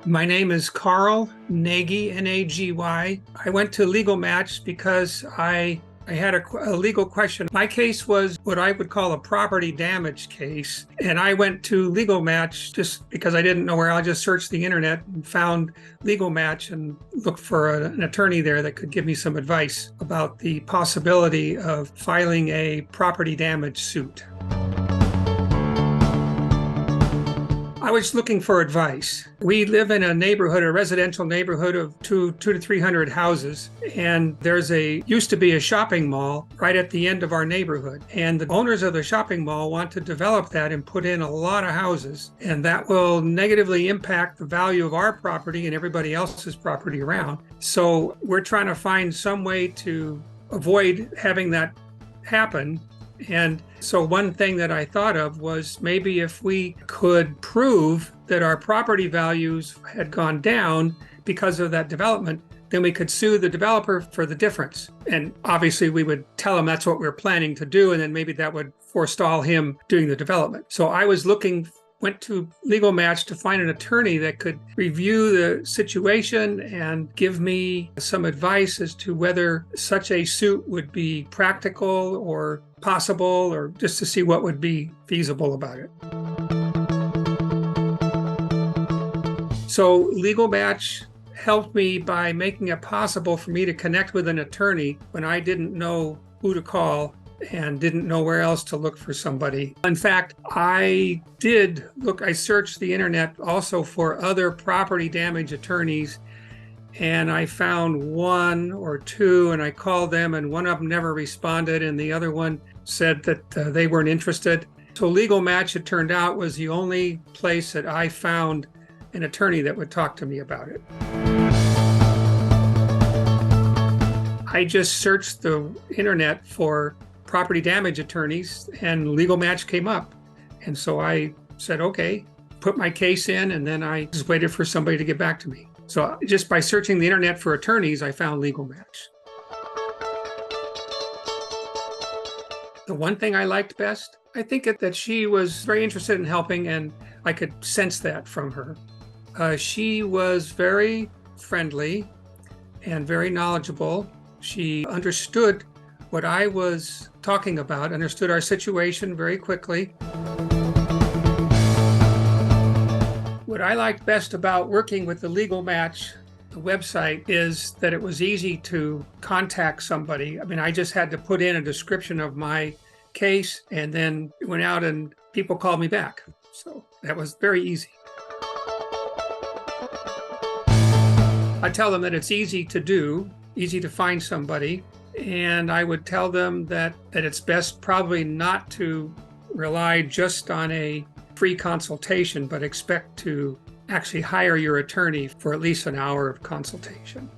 My name is Carl Nagy, Nagy. I went to Legal Match because I had a legal question. My case was what I would call a property damage case. And I went to Legal Match just because I didn't know where. I just searched the internet and found Legal Match and looked for an attorney there that could give me some advice about the possibility of filing a property damage suit. I was looking for advice. We live in a neighborhood, a residential neighborhood of 200 to 300 houses. And there's used to be a shopping mall right at the end of our neighborhood. And the owners of the shopping mall want to develop that and put in a lot of houses. And that will negatively impact the value of our property and everybody else's property around. So we're trying to find some way to avoid having that happen. And so one thing that I thought of was maybe if we could prove that our property values had gone down because of that development, then we could sue the developer for the difference. And obviously we would tell him that's what we're planning to do, and then maybe that would forestall him doing the development. So I went to Legal Match to find an attorney that could review the situation and give me some advice as to whether such a suit would be practical or possible, or just to see what would be feasible about it. So Legal Match helped me by making it possible for me to connect with an attorney when I didn't know who to call and didn't know where else to look for somebody. In fact, I searched the internet also for other property damage attorneys, and I found one or two, and I called them, and one of them never responded, and the other one said that they weren't interested. So Legal Match, it turned out, was the only place that I found an attorney that would talk to me about it. I just searched the internet for property damage attorneys, and Legal Match came up. And so I said, okay, put my case in, and then I just waited for somebody to get back to me. So just by searching the internet for attorneys, I found Legal Match. The one thing I liked best, I think that she was very interested in helping, and I could sense that from her. She was very friendly and very knowledgeable. She understood what I was talking about, understood our situation very quickly. What I liked best about working with the Legal Match, the website, is that it was easy to contact somebody. I mean, I just had to put in a description of my case, and then it went out and people called me back. So that was very easy. I tell them that it's easy to do, easy to find somebody. And I would tell them that it's best probably not to rely just on a free consultation, but expect to actually hire your attorney for at least an hour of consultation.